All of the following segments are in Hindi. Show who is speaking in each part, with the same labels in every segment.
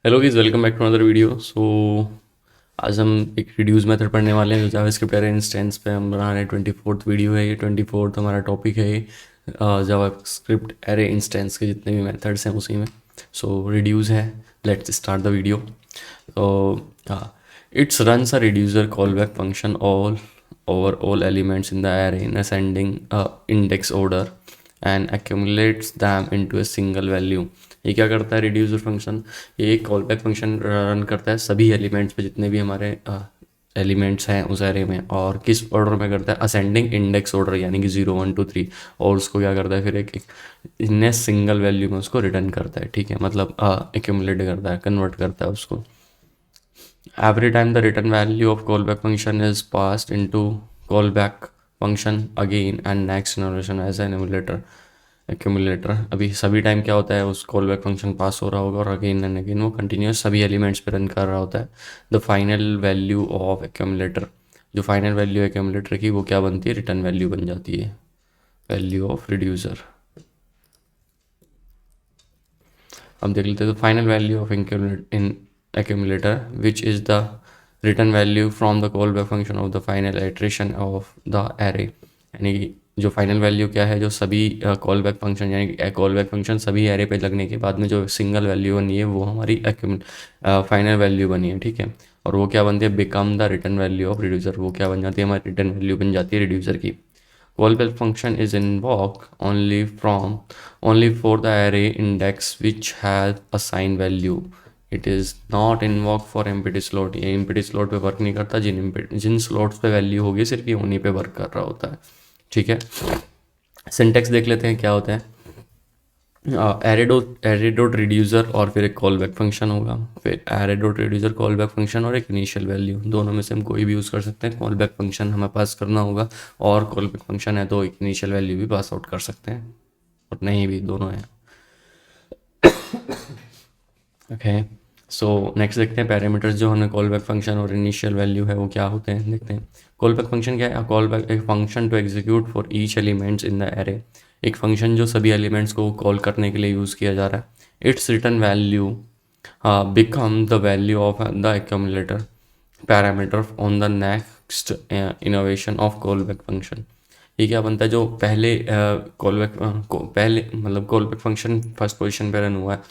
Speaker 1: Hello guys, welcome back to another video. आज हम एक रिड्यूस मेथड पढ़ने वाले हैं जो जावास्क्रिप्ट एरे इंस्टेंस पे हम बना रहे हैं। 24th वीडियो है ये, 24th हमारा टॉपिक है ये जावास्क्रिप्ट एरे इंस्टेंस के जितने भी मेथड्स हैं उसी में। रिड्यूस है, let's start the video. It's runs a reducer callback function all over all elements in the array in ascending index order and accumulates them into a single value। ये क्या करता है रिड्यूसर फंक्शन? ये एक कॉल बैक फंक्शन रन करता है सभी एलिमेंट्स पे, जितने भी हमारे एलिमेंट्स हैं उस एरे में। और किस ऑर्डर में करता है? असेंडिंग इंडेक्स ऑर्डर, यानी कि 0 1 2 3। और उसको क्या करता है फिर एक इन सिंगल वैल्यू में उसको रिटर्न करता है। ठीक है, मतलब एक्यूमुलेट करता है, कन्वर्ट करता है उसको। Every time the return value of callback function is passed into callback function again and next generation as an accumulator। अभी सभी टाइम क्या होता है, उस कॉलबैक फंक्शन पास हो रहा होगा और अगेन एंड अगेन वो कंटिन्यूस सभी एलिमेंट्स पे रन कर रहा होता है। The final value of accumulator, जो फाइनल वैल्यू एक्यूमुलेटर की वो क्या बनती है? रिटर्न वैल्यू बन जाती है, वैल्यू ऑफ रिड्यूसर। अब देख लेते हैं तो final value of accumulator which is the return value from the callback function of the final iteration of the array। यानी कि जो फाइनल वैल्यू क्या है, जो सभी कॉल बैक फंक्शन यानी कि कॉल बैक फंक्शन सभी एरे पे लगने के बाद में जो सिंगल वैल्यू बनी है वो हमारी फाइनल वैल्यू बनी है। ठीक है, और वो क्या बनती है? Become the return value of reducer. वो क्या बन जाती है? हमारी रिटर्न वैल्यू बन जाती है रिड्यूसर की। Callback function is invoked only for the array index which has assigned value। It is not invoked for empty slot। ये empty slot पे वर्क नहीं करता, जिन स्लॉट्स पे वैल्यू होगी सिर्फ ये उन्हीं पे वर्क कर रहा होता है। ठीक है, सिंटेक्स देख लेते हैं क्या होता है। एरे डॉट रिड्यूसर और फिर एक कॉल बैक फंक्शन होगा, फिर array dot reducer call back function और एक इनिशियल वैल्यू। दोनों में से हम कोई भी यूज़ कर सकते हैं। कॉल बैक फंक्शन हमें पास करना होगा और कॉल बैक फंक्शन है तो एक इनिशियल वैल्यू भी पास आउट कर सकते हैं, और नहीं भी, दोनों हैं। ओके, सो नेक्स्ट देखते हैं पैरामीटर्स जो हमें कॉल बैक फंक्शन और इनिशियल वैल्यू है वो क्या होते हैं, देखते हैं। कॉल बैक फंक्शन क्या है? कॉल बैक एक function to execute for each elements in the array. एक फंक्शन जो सभी एलिमेंट्स को कॉल करने के लिए यूज़ किया जा रहा है। It's return value become the value of the accumulator parameter on the next innovation of call back function. ये क्या बनता है? जो पहले कॉल बैक पहले मतलब call back function first position पे रन हुआ है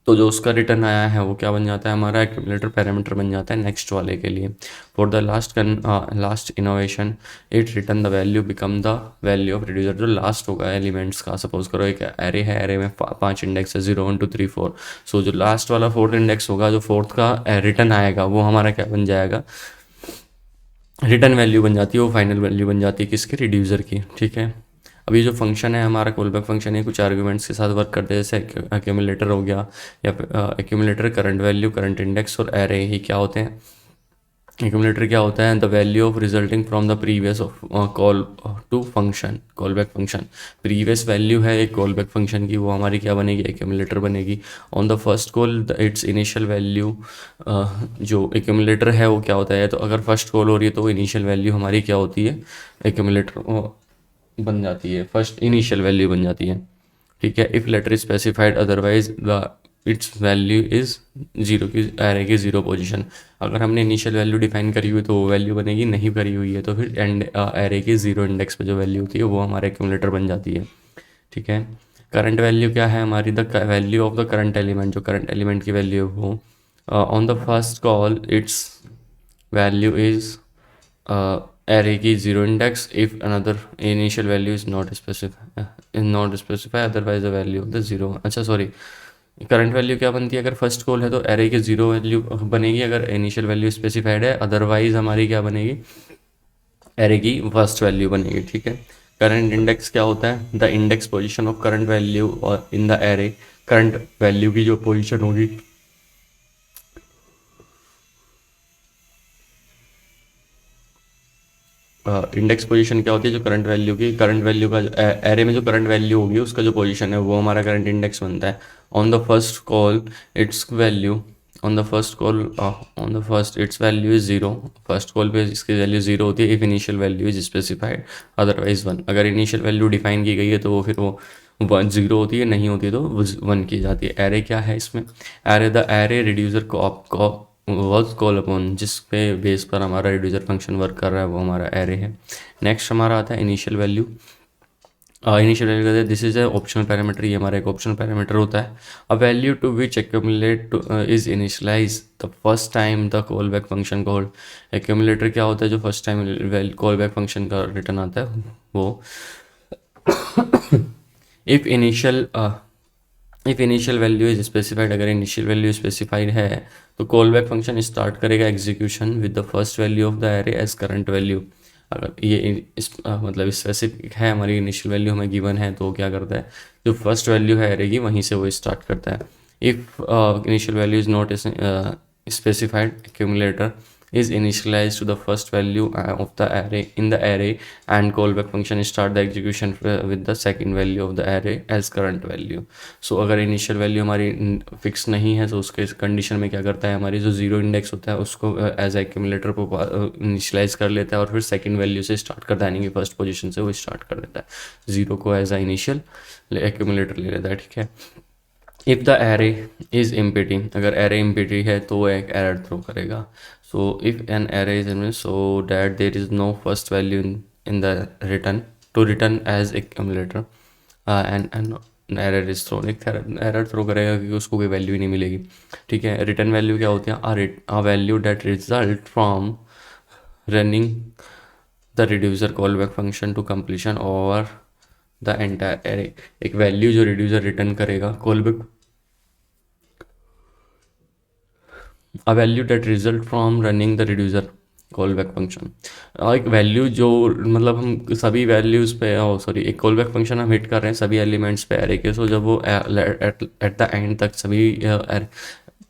Speaker 1: तो जो उसका रिटर्न आया है वो क्या बन जाता है? हमारा एक्यूमुलेटर पैरामीटर बन जाता है नेक्स्ट वाले के लिए। For the last innovation it return the value become the value of reducer. जो लास्ट होगा एलिमेंट्स का, सपोज करो एक एरे है, एरे में 5 इंडेक्स है, 0 1 2 3 4। सो जो लास्ट वाला 4th इंडेक्स होगा, जो 4th का रिटर्न आएगा वो हमारा क्या बन जाएगा? रिटर्न वैल्यू बन जाती है, वो फाइनल वैल्यू बन जाती है किसकी? रिड्यूसर की। ठीक है, अभी जो फंक्शन है हमारा कॉलबैक फंक्शन है, कुछ आर्ग्यूमेंट्स के साथ वर्क करते हैं, जैसे एक्यूमुलेटर हो गया या accumulator, current value, current index और एरे। ही क्या होते हैं? एक्यूमुलेटर क्या होता है? The value of resulting from the previous of call to function, call back function. Previous value है एक कॉल बैक फंक्शन की, वो हमारी क्या बनेगी? एक्यूमुलेटर बनेगी। On the first call it's initial value, जो एक्यूमुलेटर है वो क्या होता है? तो अगर फर्स्ट कॉल हो रही है तो इनिशियल वैल्यू हमारी क्या होती है? एक्यूमुलेटर बन जाती है, फर्स्ट इनिशियल वैल्यू बन जाती है। ठीक है, if later specified otherwise the its value is zero की एरे की 0 पोजीशन। अगर हमने इनिशियल वैल्यू डिफाइन करी हुई तो वो वैल्यू बनेगी, नहीं करी हुई है तो फिर एंड एरे की 0 इंडेक्स पे जो वैल्यू होती है वो हमारे एक्यूमुलेटर बन जाती है। ठीक है, करंट वैल्यू क्या है हमारी? The value of the current element, जो करंट एलिमेंट की वैल्यू है वो on the first call it's value is array की 0 index if another initial value is not specified otherwise the value of the 0। अच्छा सॉरी, करंट वैल्यू क्या बनती है? अगर फर्स्ट कॉल है तो एरे की 0 वैल्यू बनेगी, अगर इनिशियल वैल्यू स्पेसिफाइड है अदरवाइज हमारी क्या बनेगी? एरे की फर्स्ट वैल्यू बनेगी। ठीक है, करंट इंडेक्स क्या होता है? The index position of current value और in the array, current value की जो पोजीशन होगी, इंडेक्स पोजीशन क्या होती है? जो करंट वैल्यू की, करंट वैल्यू का एरे में जो करंट वैल्यू होगी उसका जो पोजीशन है वो हमारा करंट इंडेक्स बनता है। On the first call it's value, on the first call on the first it's value is 0। First call पे इसकी वैल्यू 0 होती है if initial value is specified otherwise 1। अगर इनिशियल वैल्यू डिफाइन की गई है तो वो फिर वो वन जीरो होती है, नहीं होती है तो वन की जाती है। एरे क्या है इसमें, एरे द एरे रिड्यूसर को वर्क कॉल अपॉन, जिस पे बेस पर हमारा रिड्यूसर फंक्शन वर्क कर रहा है वो हमारा एरे है। नेक्स्ट हमारा आता है इनिशियल वैल्यू। इनिशियल वैल्यू कहते हैं this is a optional parameter, ये हमारा एक ऑप्शनल पैरामीटर होता है। A value to which accumulate is initialize the first time the call back function called. Accumulator क्या होता है, जो first time call back function का रिटर्न आता है वो। If initial if initial value is specified, अगर इनिशियल वैल्यू स्पेसिफाइड है तो कॉल बैक फंक्शन स्टार्ट करेगा execution with the first value of the array as current value. अगर ये मतलब स्पेसिफिक है, हमारी इनिशियल वैल्यू हमें गिवन है, तो वो क्या करता है, जो फर्स्ट वैल्यू है एरे की वहीं से वो स्टार्ट करता है। If initial value is not specified, accumulator is initialized to the first value of the array in the array, and callback function start the execution with the second value of the array as current value. So अगर इनिशियल वैल्यू हमारी फिक्स नहीं है तो उसके कंडीशन में क्या करता है, हमारी जो जीरो इंडेक्स होता है उसको एज एक्यूमुलेटर को इनिशियलाइज कर लेता है और फिर सेकंड वैल्यू से स्टार्ट करता है, यानी कि फर्स्ट पोजीशन से वो स्टार्ट कर देता है, जीरो को एज अ इनिशियल एक्यूमुलेटर ले लेता है। ठीक है। If the array is empty, अगर एरे एम्प्टी है तो वो एक एरर थ्रो करेगा। So if an array is so that there is no first value in the return to return as accumulator and error is thrown, एक एरर थ्रो करेगा क्योंकि उसको कोई वैल्यू ही नहीं मिलेगी। ठीक है। रिटर्न वैल्यू क्या होती है, a value that result from running the reducer call back function to completion over the entire array. एक वैल्यू जो रिड्यूसर रिटर्न करेगा callback, a value that result from running the reducer call back function. एक वैल्यू जो मतलब हम सभी वैल्यूज़ पे सॉरी एक कॉल बैक फंक्शन हम हिट कर रहे हैं सभी एलिमेंट्स पे एरे के। सो जब वो एट द एंड तक सभी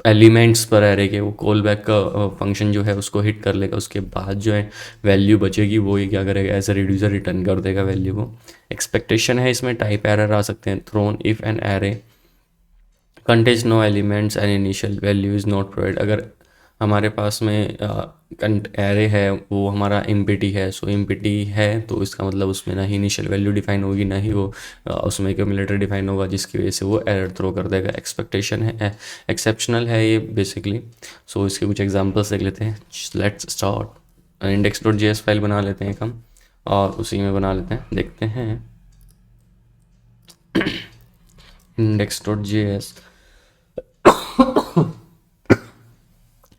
Speaker 1: एलिमेंट्स पर एरे के वो कॉल बैक का फंक्शन जो है उसको हिट कर लेगा, उसके बाद जो है वैल्यू बचेगी वो ये क्या करेगा, एज ए रिड्यूसर रिटर्न कर देगा वैल्यू को। एक्सपेक्टेशन है इसमें टाइप एरर आ सकते हैं, thrown if an array contains no elements and initial value is not provide. अगर हमारे पास में एरे है वो हमारा एम्प्टी है, सो एम्प्टी है तो इसका मतलब उसमें ना ही इनिशियल वैल्यू डिफाइन होगी ना ही वो उसमें एक्यूमुलेटर डिफाइन होगा, जिसकी वजह से वो एरर थ्रो कर देगा। एक्सपेक्टेशन है, एक्सेप्शनल है ये बेसिकली। सो इसके कुछ एग्जांपल्स देख लेते हैं। Let's start. index.js फाइल बना लेते हैं हम और उसी में बना लेते हैं, देखते हैं index.js।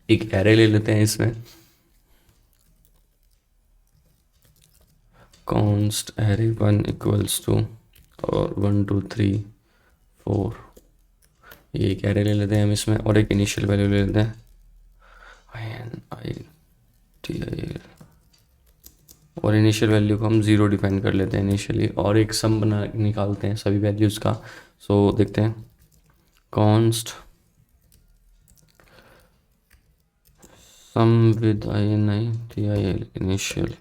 Speaker 1: एक एरे ले लेते हैं इसमें, कॉन्स्ट एरे 1 इक्वल्स टू और 1 2 3 4, ये एक एरे ले लेते हैं हम इसमें, और एक इनिशियल वैल्यू ले लेते हैं INITIL, और इनिशियल वैल्यू को हम ज़ीरो डिफाइन कर लेते हैं इनिशियली, और एक सम बना निकालते हैं सभी वैल्यूज़ का। सो देखते हैं const sum with INITIL initial.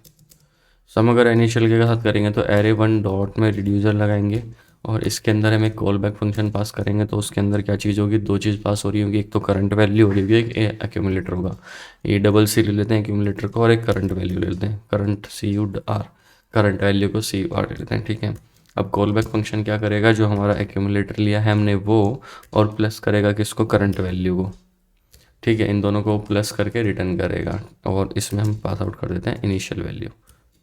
Speaker 1: Sum अगर इनिशियल के साथ करेंगे तो एरे 1 डॉट में रिड्यूसर लगाएंगे और इसके अंदर हम एक कॉल बैक फंक्शन पास करेंगे, तो उसके अंदर क्या चीज़ होगी, दो चीज़ पास हो रही होगी, एक तो करंट वैल्यू हो रही होगी, एक एक्यूमुलेटर होगा। ये डबल सी ले लेते हैं एक्यूमुलेटर को और एक करंट वैल्यू ले लेते हैं, करंट CUR, करंट वैल्यू को CUR ले लेते हैं। ठीक है। अब कॉल बैक फंक्शन क्या करेगा, जो हमारा एक्यूमुलेटर लिया है हमने वो, और प्लस करेगा किसको, करंट वैल्यू को। ठीक है। इन दोनों को प्लस करके रिटर्न करेगा और इसमें हम पास आउट कर देते हैं इनिशियल वैल्यू।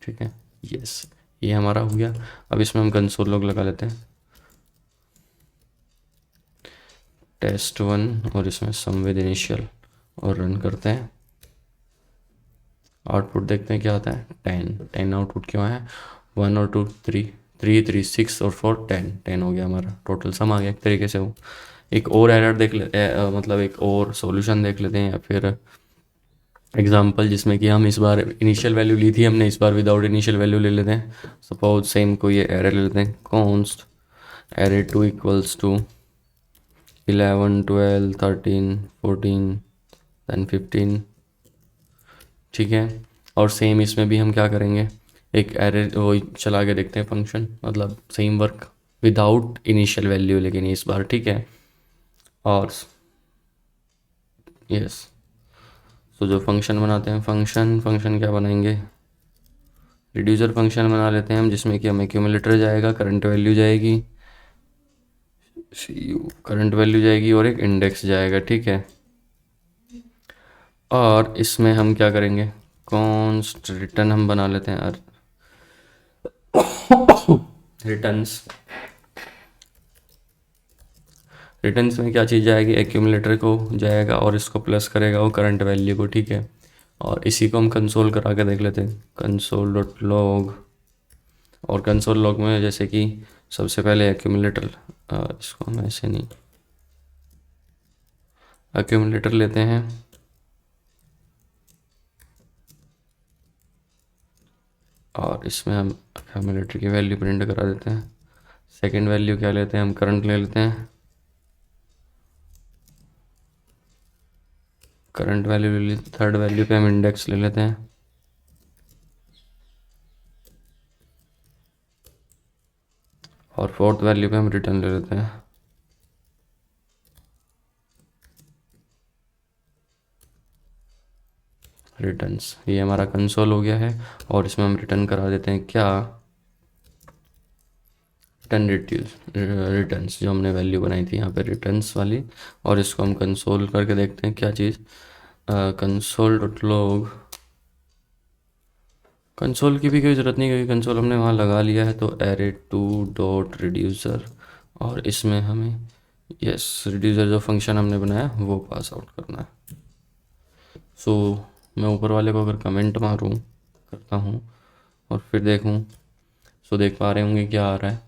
Speaker 1: ठीक है। यस, ये हमारा हो गया। अब इसमें हम कंसोल लॉग लगा लेते हैं, test1, और इसमें सम विद इनिशियल, और रन करते हैं। आउटपुट देखते हैं क्या आता है, 10 आउटपुट क्यों है, 1 और 2 3 3 3 6 और 4 10 हो गया हमारा टोटल सम आ गया एक तरीके से। वो एक और एरर देख लेते मतलब एक और सॉल्यूशन देख लेते हैं, या फिर एग्जाम्पल जिसमें कि हम इस बार इनिशियल वैल्यू ली थी हमने, इस बार विदाउट इनिशियल वैल्यू ले लेते हैं। सपोज सेम कोई एरर ले लेते हैं, const array 2 equals to 11 12 13 14 then 15। ठीक है। और सेम इसमें भी हम क्या करेंगे, एक एरे वो चला के देखते हैं फंक्शन, मतलब same work without initial value लेकिन इस बार। ठीक है। और यस, तो जो फंक्शन बनाते हैं, फंक्शन क्या बनाएंगे, रिड्यूसर फंक्शन बना लेते हैं हम, जिसमें कि हम एक्यूमुलेटर जाएगा, करंट वैल्यू जाएगी, सी यू करंट वैल्यू जाएगी और एक इंडेक्स जाएगा, ठीक है। और इसमें हम क्या करेंगे, कॉन्स्ट रिटर्न हम बना लेते हैं। रिटर्न्स, रिटर्न्स में क्या चीज़ जाएगी, एक्यूमुलेटर को जाएगा और इसको प्लस करेगा वो करंट वैल्यू को, ठीक है। और इसी को हम कंसोल करा के देख लेते हैं, कंसोल डॉट लॉग। और कंसोल लॉग में जैसे कि सबसे पहले एक्यूमुलेटर, इसको हम ऐसे नहीं, एक्यूमुलेटर लेते हैं और इसमें हम एक्यूमुलेटर की वैल्यू प्रिंट करा देते हैं। सेकंड वैल्यू क्या लेते हैं, हम करंट ले लेते हैं, करंट वैल्यू ले ली। थर्ड वैल्यू पे हम इंडेक्स ले लेते हैं। और फोर्थ वैल्यू पे हम रिटर्न ले लेते हैं। रिटर्न्स, ये हमारा कंसोल हो गया है। और इसमें हम रिटर्न करा देते हैं क्या, रिटर्न रिड्यूस, रिटर्न्स जो हमने वैल्यू बनाई थी यहाँ पे रिटर्न्स वाली। और इसको हम कंसोल करके देखते हैं क्या चीज़, कंसोल डॉट लॉग। कंसोल की भी कोई ज़रूरत नहीं क्योंकि कंसोल हमने वहाँ लगा लिया है, तो एरे टू डॉट रिड्यूसर। और इसमें हमें यस रिड्यूसर जो फंक्शन हमने बनाया वो पास आउट करना है। सो मैं ऊपर वाले को अगर कमेंट मारूँ करता हूँ और फिर देखूँ, सो देख पा रहे होंगे क्या आ रहा है।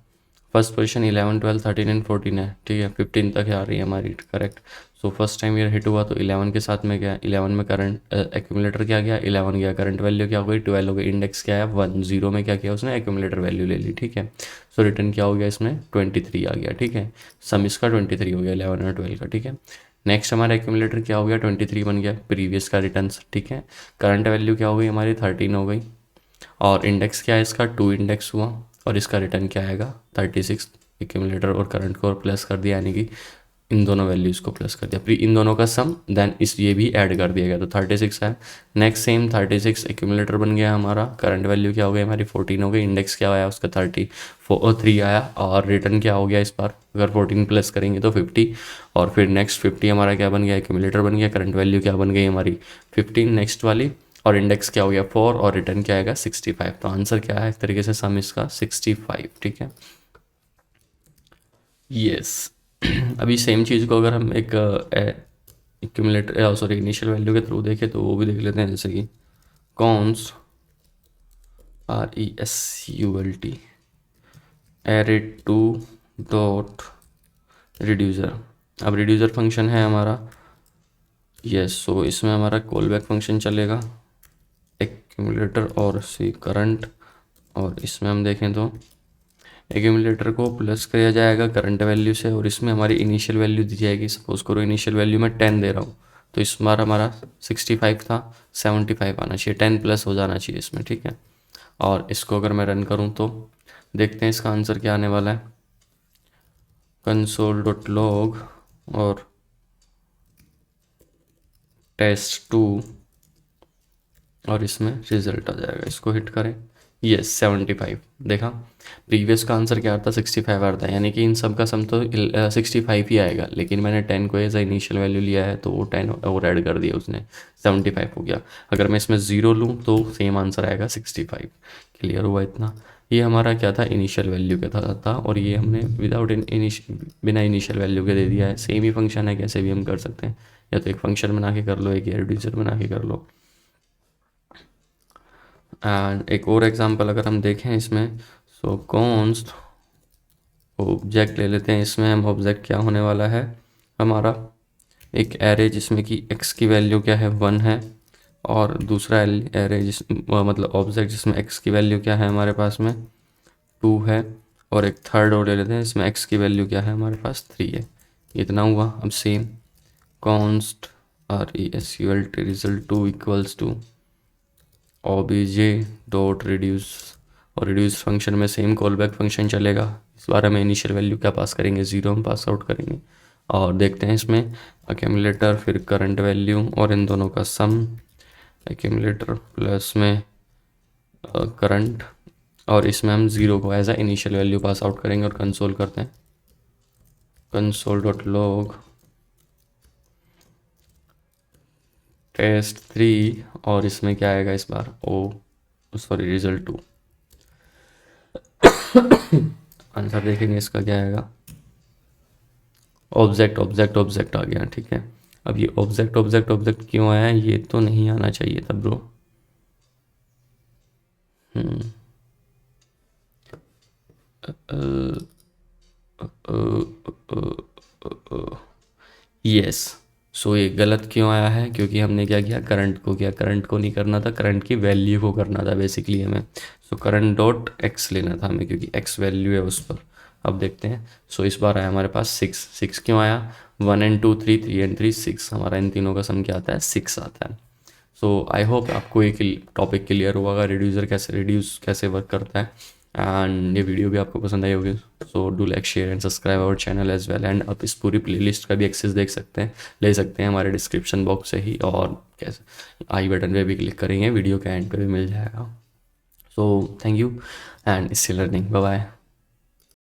Speaker 1: फर्स्ट पोजीशन 11 12 13 एंड 14 है, ठीक है। 15 तक आ रही है हमारी, करेक्ट। सो फर्स्ट टाइम ये हिट हुआ तो 11 के साथ में गया, 11 में करंट एक्यूमुलेटर क्या गया, 11 गया, करंट वैल्यू क्या हो गई 12 हो गई, इंडेक्स क्या है 1, 0 में क्या किया उसने एक्यूमुलेटर वैल्यू ले ली, ठीक है। सो रिटर्न क्या हो गया इसमें 23 आ गया, ठीक है। सम इसका 23 हो गया 11 और 12 का, ठीक है। नेक्स्ट हमारा एक्यूमुलेटर क्या हो गया 23 बन गया, प्रीवियस का रिटर्न, ठीक है। करंट वैल्यू क्या हो गई हमारी 13 हो गई। और इंडेक्स क्या है इसका 2 इंडेक्स हुआ। और इसका रिटर्न क्या आएगा 36। एक्यूमुलेटर और करंट को प्लस कर दिया, यानी कि इन दोनों वैल्यूज़ को प्लस कर दिया, फिर इन दोनों का सम, देन इस ये भी ऐड कर दिया गया तो 36 है। नेक्स्ट सेम 36 एक्यूमुलेटर बन गया हमारा, करंट वैल्यू क्या हो गई हमारी 14 हो गई, इंडेक्स क्या आया उसका 3 आया। और रिटर्न क्या हो गया इस बार, अगर 14 प्लस करेंगे तो 50। और फिर नेक्स्ट 50 हमारा क्या बन गया, एक्यूमुलेटर बन गया, करंट वैल्यू क्या बन गई हमारी 15 नेक्स्ट वाली। और इंडेक्स क्या हो गया 4 और रिटर्न क्या आएगा 65। तो आंसर क्या है एक तरीके से सम इसका 65, ठीक है। यस। अभी सेम चीज़ को अगर हम एक एक्यूमुलेटर सॉरी इनिशियल वैल्यू के थ्रू देखें तो वो भी देख लेते हैं, जैसे कि const RESULT array two dot reducer. अब रिड्यूसर फंक्शन है हमारा, यस। सो इसमें हमारा कॉल बैक फंक्शन चलेगा, एक्यूमुलेटर और सी करंट। और इसमें हम देखें तो एक्यूमुलेटर को प्लस किया जाएगा करंट वैल्यू से और इसमें हमारी इनिशियल वैल्यू दी जाएगी। सपोज करो इनिशियल वैल्यू मैं 10 दे रहा हूँ, तो इस बार हमारा 65 था, 75 आना चाहिए, 10 प्लस हो जाना चाहिए इसमें, ठीक है। और इसको अगर मैं रन करूँ तो देखते हैं इसका आंसर क्या आने वाला है, कंसोल डॉट लॉग और test2 और इसमें रिजल्ट आ जाएगा, इसको हिट करें, यस 75। देखा प्रीवियस का आंसर क्या आता 65 आता है, यानी कि इन सब का सम तो 65 ही आएगा, लेकिन मैंने 10 को एज अ इनिशियल वैल्यू लिया है तो वो 10 और ऐड कर दिया उसने, 75 हो गया। अगर मैं इसमें 0 लूँ तो सेम आंसर आएगा 65। क्लियर हुआ इतना। ये हमारा क्या था इनिशियल वैल्यू के था और ये हमने विदाउट बिना इनिशियल वैल्यू के दे दिया है। सेम ही फंक्शन है, कैसे भी हम कर सकते हैं, या तो एक फंक्शन बना के कर लो, एक रिड्यूसर बना के कर लो। एंड एक और एग्जांपल अगर हम देखें इसमें, सो कॉन्स्ट ऑब्जेक्ट ले लेते हैं। इसमें हम ऑब्जेक्ट क्या होने वाला है हमारा, एक एरे जिसमें कि x की वैल्यू क्या है 1 है, और दूसरा एरे मतलब ऑब्जेक्ट जिसमें x की वैल्यू क्या है हमारे पास में 2 है, और एक थर्ड और ले लेते हैं इसमें x की वैल्यू क्या है हमारे पास 3 है। इतना हुआ। अब same const RESULT result 2 equals to obj dot reduce, और रिड्यूस फंक्शन में सेम कॉल बैक फंक्शन चलेगा। इस बार हमें इनिशियल वैल्यू क्या पास करेंगे 0 हम पास आउट करेंगे। और देखते हैं इसमें एक्यूमुलेटर फिर करंट वैल्यू और इन दोनों का सम, एक्यूमुलेटर प्लस में करंट, और इसमें हम 0 को as a initial value pass out करेंगे और कंसोल करते हैं। console.log test3 और इसमें क्या आएगा इस बार, ओ सॉरी result2। आंसर देखेंगे इसका क्या आएगा, ऑब्जेक्ट ऑब्जेक्ट ऑब्जेक्ट आ गया, ठीक है। अब ये ऑब्जेक्ट ऑब्जेक्ट ऑब्जेक्ट क्यों आया, ये तो नहीं आना चाहिए था ब्रो। यस, सो ये गलत क्यों आया है, क्योंकि हमने क्या किया, करंट को किया, करंट को नहीं करना था, करंट की वैल्यू को करना था बेसिकली हमें। सो करंट डॉट एक्स लेना था हमें, क्योंकि एक्स वैल्यू है उस पर। अब देखते हैं। सो इस बार आया हमारे पास सिक्स। सिक्स क्यों आया, 1 and 2 3, 3 and 3 6, हमारा इन तीनों का सम क्या आता है, 6 आता है। सो आई होप आपको एक टॉपिक क्लियर हुआ, रिड्यूसर कैसे रिड्यूस कैसे वर्क करता है। एंड ये वीडियो भी आपको पसंद आई होगी। So do like share and subscribe our channel as well. And आप इस पूरी प्लेलिस्ट का भी एक्सेस देख सकते हैं, ले सकते हैं हमारे डिस्क्रिप्शन बॉक्स से ही, और कैसे आई बटन पे भी क्लिक करेंगे, वीडियो के एंड पे भी मिल जाएगा। So thank you and still learning, bye bye.